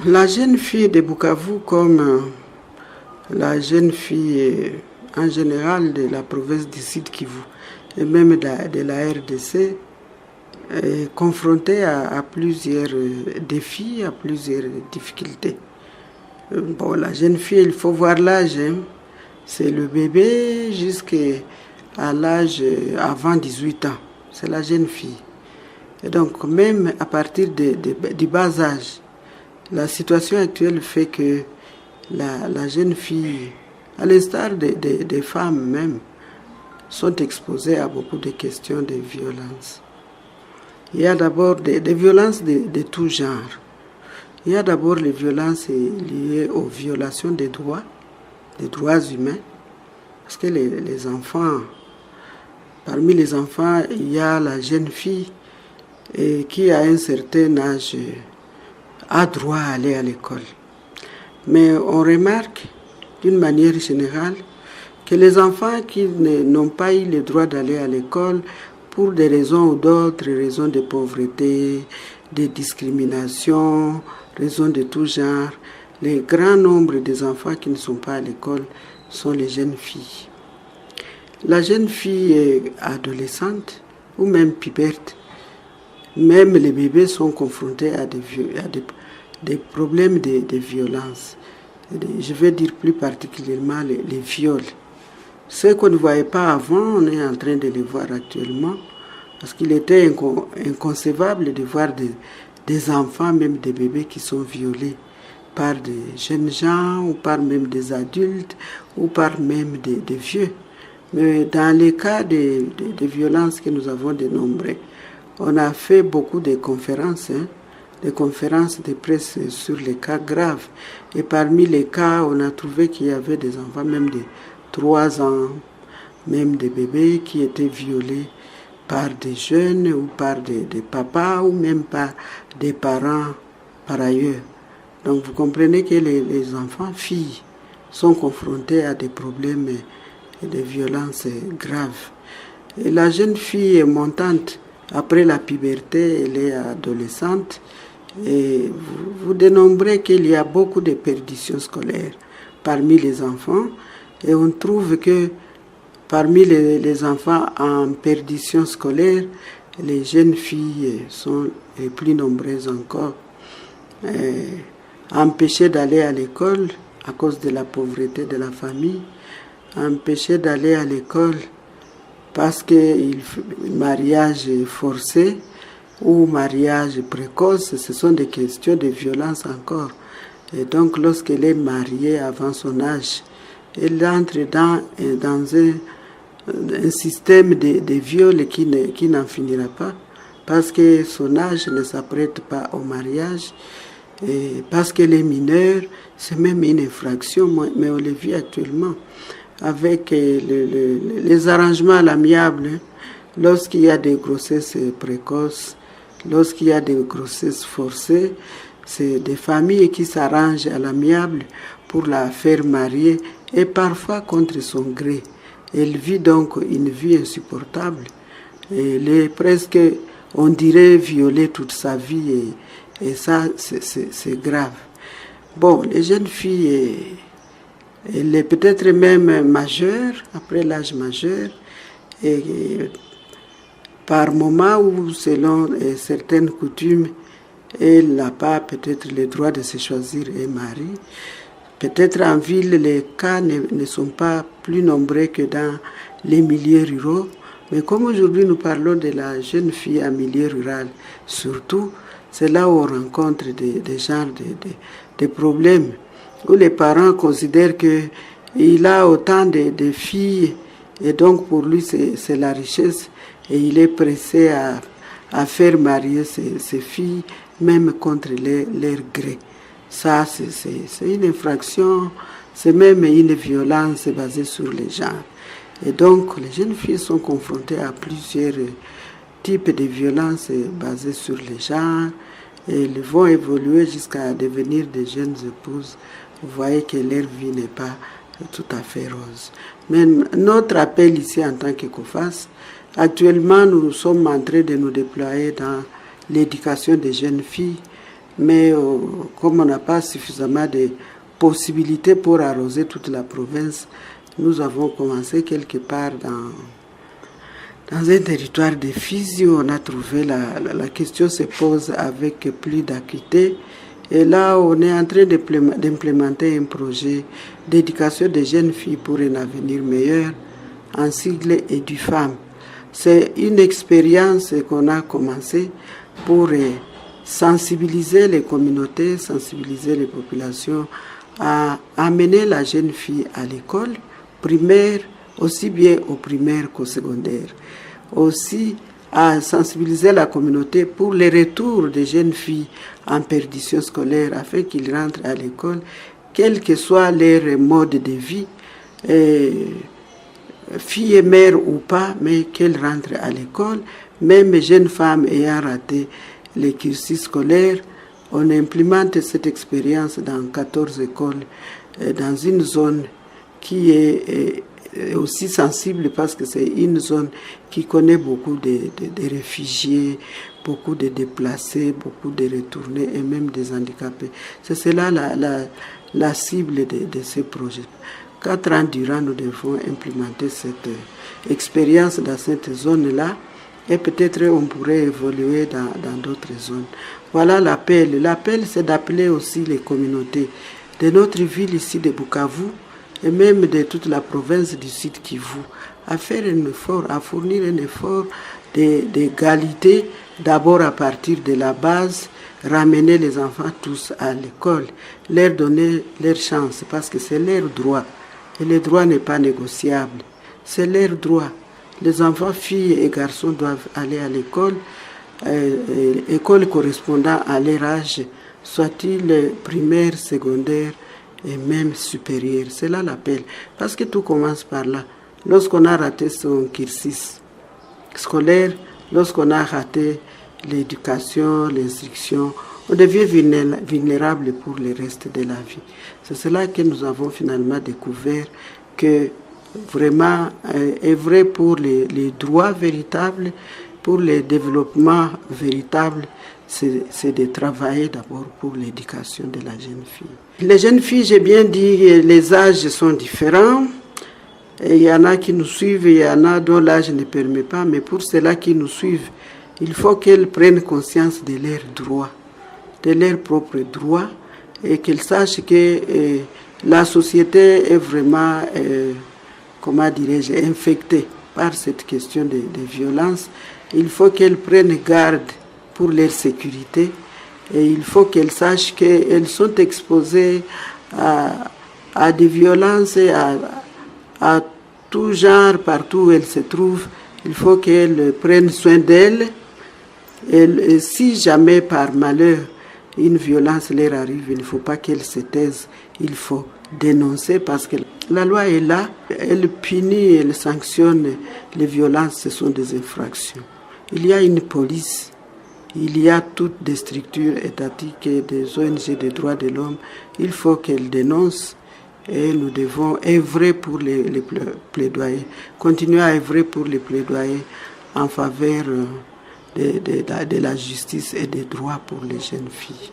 La jeune fille de Bukavu, comme la jeune fille en général de la province du Sud Kivu et même de la RDC, est confrontée à plusieurs défis, à plusieurs difficultés. Bon, la jeune fille, il faut voir l'âge, hein. C'est le bébé jusqu'à l'âge avant 18 ans. C'est la jeune fille. Et donc, même à partir du bas âge, la situation actuelle fait que la jeune fille, à l'instar des femmes même, sont exposées à beaucoup de questions de violence. Il y a d'abord des violences de tout genre. Il y a d'abord les violences liées aux violations des droits humains. Parce que les enfants, parmi les enfants, il y a la jeune fille qui, à un certain âge, a droit à aller à l'école. Mais on remarque, d'une manière générale, que les enfants qui n'ont pas eu le droit d'aller à l'école, pour des raisons ou d'autres, raisons de pauvreté, de discrimination, raisons de tout genre, le grand nombre des enfants qui ne sont pas à l'école sont les jeunes filles. La jeune fille adolescente ou même puberte, même les bébés sont confrontés à des problèmes de violence. Je vais dire plus particulièrement les viols. Ce qu'on ne voyait pas avant, on est en train de les voir actuellement, parce qu'il était inconcevable de voir des enfants, même des bébés qui sont violés par des jeunes gens, ou par même des adultes, ou par même des vieux. Mais dans les cas de violences que nous avons dénombrées, on a fait beaucoup de conférences, des conférences de presse sur les cas graves. Et parmi les cas, on a trouvé qu'il y avait des enfants, même de 3 ans, même des bébés qui étaient violés par des jeunes ou par des papas ou même par des parents par ailleurs. Donc vous comprenez que les enfants, filles, sont confrontés à des problèmes et des violences graves. Et la jeune fille est montante. Après la puberté, elle est adolescente. Et vous dénombrez qu'il y a beaucoup de perditions scolaires parmi les enfants. Et on trouve que parmi les enfants en perdition scolaire, les jeunes filles sont les plus nombreuses encore. Empêchées d'aller à l'école à cause de la pauvreté de la famille, empêchées d'aller à l'école parce que mariage forcé ou mariage précoce, ce sont des questions de violence encore. Et donc lorsqu'elle est mariée avant son âge, elle entre dans un système de viol qui n'en finira pas, parce que son âge ne s'apprête pas au mariage, et parce qu'elle est mineure, c'est même une infraction, mais on le vit actuellement avec les arrangements à l'amiable, lorsqu'il y a des grossesses précoces, lorsqu'il y a des grossesses forcées, c'est des familles qui s'arrangent à l'amiable pour la faire marier et parfois contre son gré. Elle vit donc une vie insupportable. Elle est presque, on dirait, violée toute sa vie et ça, c'est grave. Bon, les jeunes filles, elle est peut-être même majeure, après l'âge majeur, et par moment où, selon certaines coutumes, elle n'a pas peut-être le droit de se choisir un mari. Peut-être en ville, les cas ne sont pas plus nombreux que dans les milieux ruraux. Mais comme aujourd'hui nous parlons de la jeune fille en milieu rural, surtout, c'est là où on rencontre des genres de problèmes, où les parents considèrent qu'il a autant de filles, et donc pour lui c'est la richesse, et il est pressé à faire marier ses filles, même contre leur gré. Ça, c'est une infraction, c'est même une violence basée sur les genres. Et donc, les jeunes filles sont confrontées à plusieurs types de violences basées sur les genres, et elles vont évoluer jusqu'à devenir des jeunes épouses. Vous voyez que leur vie n'est pas tout à fait rose. Mais notre appel ici en tant que COFAS, actuellement, nous sommes en train de nous déployer dans l'éducation des jeunes filles, mais comme on n'a pas suffisamment de possibilités pour arroser toute la province, nous avons commencé quelque part dans un territoire de Fizi où on a trouvé la question se pose avec plus d'acuité. Et là, on est en train d'implémenter un projet d'éducation des jeunes filles pour un avenir meilleur, en sigle EduFemme. C'est une expérience qu'on a commencé pour sensibiliser les communautés, sensibiliser les populations à amener la jeune fille à l'école primaire, aussi bien au primaire qu'au secondaire. Aussi à sensibiliser la communauté pour le retour des jeunes filles en perdition scolaire afin qu'ils rentrent à l'école, quel que soit leur mode de vie, filles et mères ou pas, mais qu'elles rentrent à l'école. Même jeunes femmes ayant raté les cursus scolaires, on implémente cette expérience dans 14 écoles, dans une zone qui est aussi sensible parce que c'est une zone qui connaît beaucoup de réfugiés, beaucoup de déplacés, beaucoup de retournés et même des handicapés. C'est cela la cible de ce projet. 4 ans durant, nous devons implémenter cette expérience dans cette zone-là et peut-être on pourrait évoluer dans d'autres zones. Voilà l'appel. L'appel, c'est d'appeler aussi les communautés de notre ville ici de Bukavu et même de toute la province du Sud Kivu à faire un effort, à fournir un effort d'égalité, d'abord à partir de la base, ramener les enfants tous à l'école, leur donner leur chance parce que c'est leur droit. Et le droit n'est pas négociable. C'est leur droit. Les enfants, filles et garçons doivent aller à l'école, école correspondant à leur âge, soit-il primaire, secondaire et même supérieur. C'est là l'appel. Parce que tout commence par là. Lorsqu'on a raté son cursus scolaire, lorsqu'on a raté l'éducation, l'instruction, on devient vulnérable pour le reste de la vie. C'est cela que nous avons finalement découvert que vraiment œuvrer pour les droits véritables, pour le développement véritable, c'est de travailler d'abord pour l'éducation de la jeune fille. Les jeunes filles, j'ai bien dit, les âges sont différents. Et il y en a qui nous suivent, il y en a dont l'âge ne permet pas, mais pour ceux-là qui nous suivent, il faut qu'elles prennent conscience de leurs droits, de leurs propres droits, et qu'elles sachent que la société est vraiment, comment dirais-je, infectée par cette question de violence. Il faut qu'elles prennent garde pour leur sécurité et il faut qu'elles sachent qu'elles sont exposées à des violences, à tout genre, partout où elles se trouvent. Il faut qu'elles prennent soin d'elles. Et si jamais par malheur une violence leur arrive, il ne faut pas qu'elles se taisent. Il faut dénoncer parce que la loi est là. Elle punit, elle sanctionne les violences, ce sont des infractions. Il y a une police, il y a toutes des structures étatiques et des ONG des droits de l'homme. Il faut qu'elles dénoncent et nous devons œuvrer pour les plaidoyers, continuer à œuvrer pour les plaidoyers en faveur de la justice et des droits pour les jeunes filles.